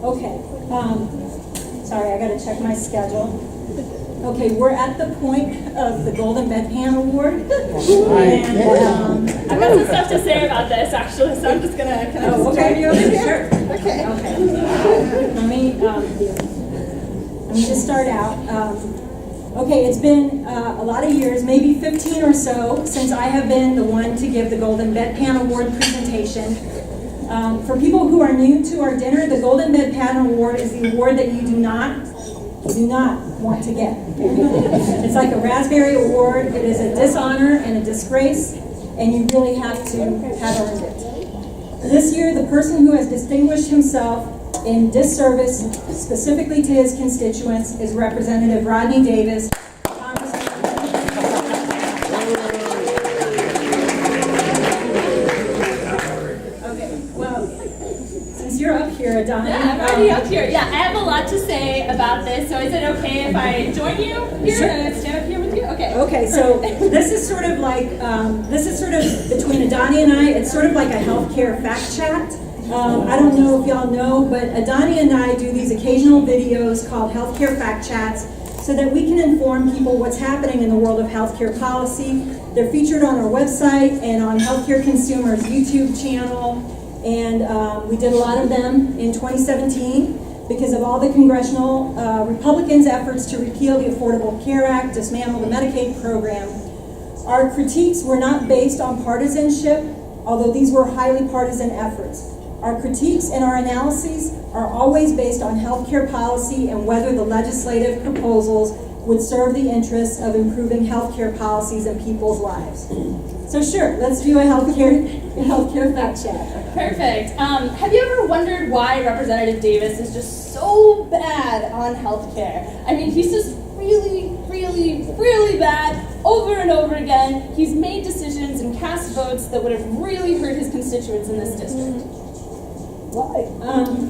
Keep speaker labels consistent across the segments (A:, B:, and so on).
A: Okay, sorry, I gotta check my schedule. Okay, we're at the point of the Golden Bedpan Award. And,
B: I've got some stuff to say about this, actually, so I'm just gonna kind of
A: okay,
B: you over here.
A: sure.
B: Okay.
A: Okay. Let me just start out. Okay, it's been a lot of years, maybe 15 or so, since I have been the one to give the Golden Bedpan Award presentation. For people who are new to our dinner, the Golden Bedpan Award is the award that you do not want to get. It's like a raspberry award. It is a dishonor and a disgrace, and you really have to have earned it. This year, the person who has distinguished himself in disservice, specifically to his constituents, is Representative Rodney Davis. You're up here, Adani.
B: Yeah, I'm already up here. Yeah, I have a lot to say about this. So is it okay if I join you here and stand up here with you? Okay.
A: Okay, so this is sort of like, between Adani and I, it's sort of like a healthcare fact chat. I don't know if y'all know, but Adani and I do these occasional videos called healthcare fact chats so that we can inform people what's happening in the world of healthcare policy. They're featured on our website and on Healthcare Consumers YouTube channel. And we did a lot of them in 2017 because of all the congressional Republicans' efforts to repeal the Affordable Care Act, dismantle the Medicaid program. Our critiques were not based on partisanship, although these were highly partisan efforts. Our critiques and our analyses are always based on healthcare policy and whether the legislative proposals would serve the interests of improving healthcare policies and people's lives. So sure, let's do a healthcare fact check.
B: Perfect. Have you ever wondered why Representative Davis is just so bad on healthcare? I mean, he's just really, really, really bad over and over again. He's made decisions and cast votes that would have really hurt his constituents in this district.
A: Why?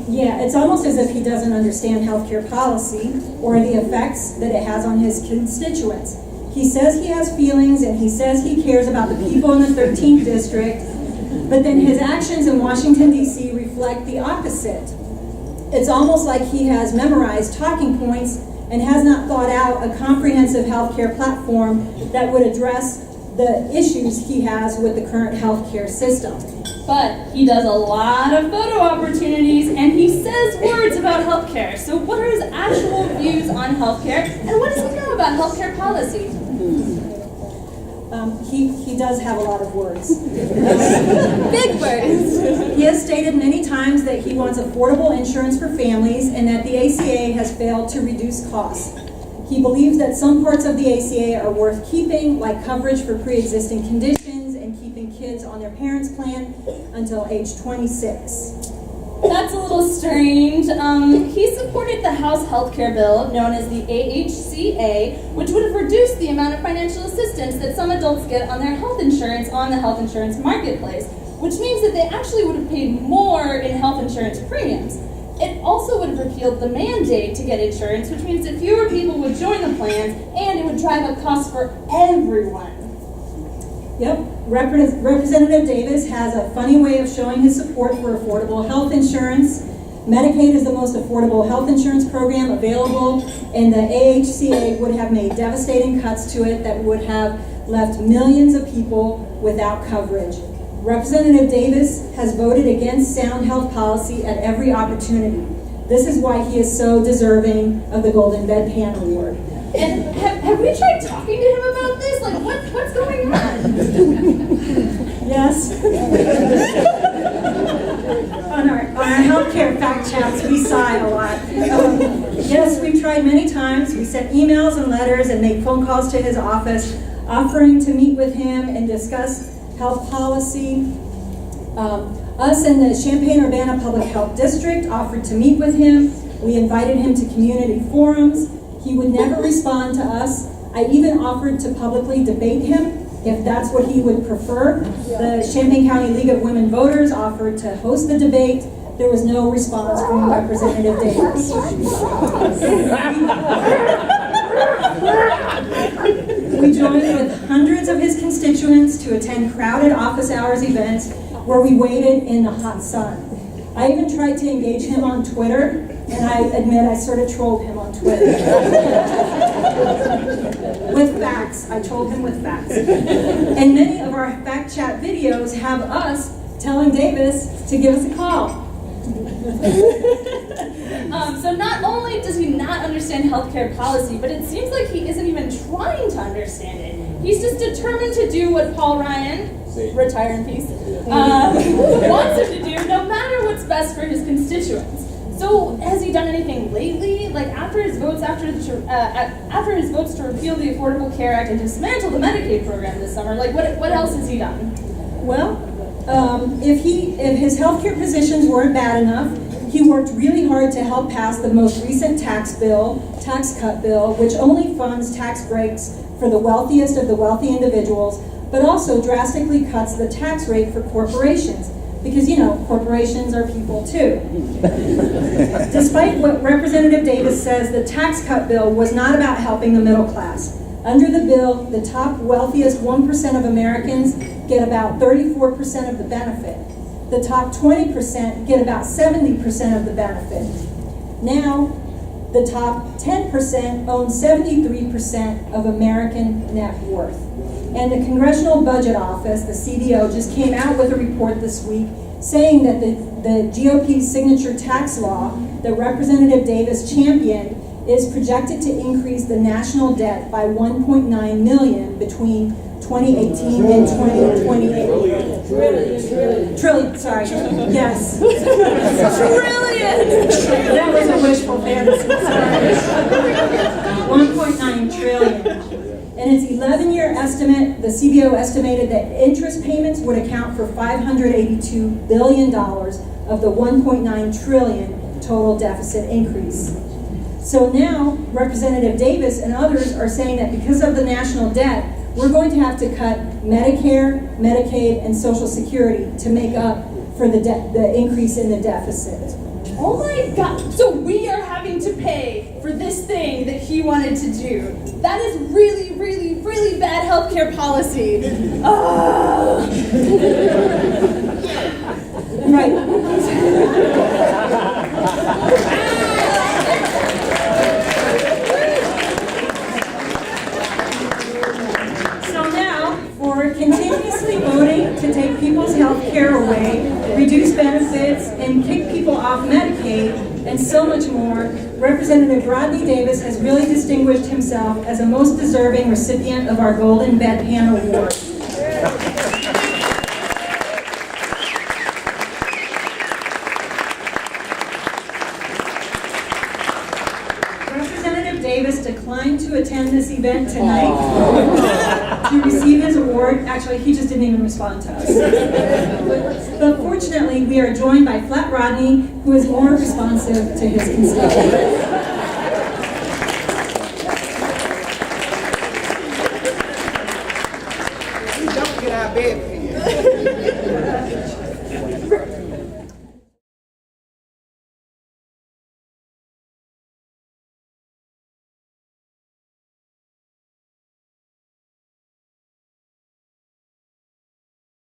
A: Yeah, it's almost as if he doesn't understand healthcare policy or the effects that it has on his constituents. He says he has feelings and he says he cares about the people in the 13th district, but then his actions in Washington, D.C. reflect the opposite. It's almost like he has memorized talking points and has not thought out a comprehensive healthcare platform that would address the issues he has with the current healthcare system.
B: But he does a lot of photo opportunities and he says words about healthcare. So what are his actual views on healthcare and what does he know about healthcare policy?
A: He does have a lot of words.
B: Big words.
A: He has stated many times that he wants affordable insurance for families and that the ACA has failed to reduce costs. He believes that some parts of the ACA are worth keeping, like coverage for pre-existing conditions and keeping kids on their parents' plan until age 26.
B: That's a little strange. He supported the House healthcare bill known as the AHCA, which would have reduced the amount of financial assistance that some adults get on their health insurance on the health insurance marketplace, which means that they actually would have paid more in health insurance premiums. It also would have repealed the mandate to get insurance, which means that fewer people would join the plans, and it would drive up costs for everyone.
A: Yep, Representative Davis has a funny way of showing his support for affordable health insurance. Medicaid is the most affordable health insurance program available, and the AHCA would have made devastating cuts to it that would have left millions of people without coverage. Representative Davis has voted against sound health policy at every opportunity. This is why he is so deserving of the Golden Bedpan Award.
B: And have we tried talking to him about this? Like, what's going on?
A: Yes. on our healthcare fact chats, we sigh a lot. Yes, we've tried many times. We sent emails and letters and made phone calls to his office, offering to meet with him and discuss health policy. Us and the Champaign-Urbana Public Health District offered to meet with him. We invited him to community forums. He would never respond to us. I even offered to publicly debate him if that's what he would prefer. The Champaign County League of Women Voters offered to host the debate. There was no response from Representative Davis. We joined with hundreds of his constituents to attend crowded office hours events where we waited in the hot sun. I even tried to engage him on Twitter, and I admit I sort of trolled him on Twitter. With facts. I trolled him with facts. And many of our fact chat videos have us telling Davis to give us a call.
B: So not only does he not understand healthcare policy, but it seems like he isn't even trying to understand it. He's just determined to do what Paul Ryan, retire in peace, wants him to do, no matter what's best for his constituents. So has he done anything lately? Like after his votes to repeal the Affordable Care Act and dismantle the Medicaid program this summer, like what else has he done?
A: Well, if his healthcare positions weren't bad enough, he worked really hard to help pass the most recent tax cut bill, which only funds tax breaks for the wealthiest of the wealthy individuals, but also drastically cuts the tax rate for corporations. Because, you know, corporations are people too. Despite what Representative Davis says, the tax cut bill was not about helping the middle class. Under the bill, the top wealthiest 1% of Americans get about 34% of the benefit. The top 20% get about 70% of the benefit. Now, the top 10% own 73% of American net worth. And the Congressional Budget Office, the CBO, just came out with a report this week saying that the GOP's signature tax law that Representative Davis championed is projected to increase the national debt by $1.9 million between 2018 and 2028. Trillion, sorry. Yes.
B: Trillion!
A: That was a wishful fantasy, sorry. 1.9 trillion. In its 11-year estimate, the CBO estimated that interest payments would account for $582 billion of the $1.9 trillion total deficit increase. So now, Representative Davis and others are saying that because of the national debt, we're going to have to cut Medicare, Medicaid, and Social Security to make up for the increase in the deficit.
B: Oh my God! So we are having to pay for this thing that he wanted to do. That is really, really, really bad healthcare policy.
A: Right. So now, for continuously voting to take people's health care away, reduce benefits, and kick people off Medicaid, and so much more, Representative Rodney Davis has really distinguished himself as a most deserving recipient of our Golden Bedpan Award. Representative Davis declined to attend this event tonight to receive his award. Actually, he just didn't even respond to us. But fortunately, we are joined by Flat Rodney, who is more responsive to his constituents.
C: Don't get out of bed.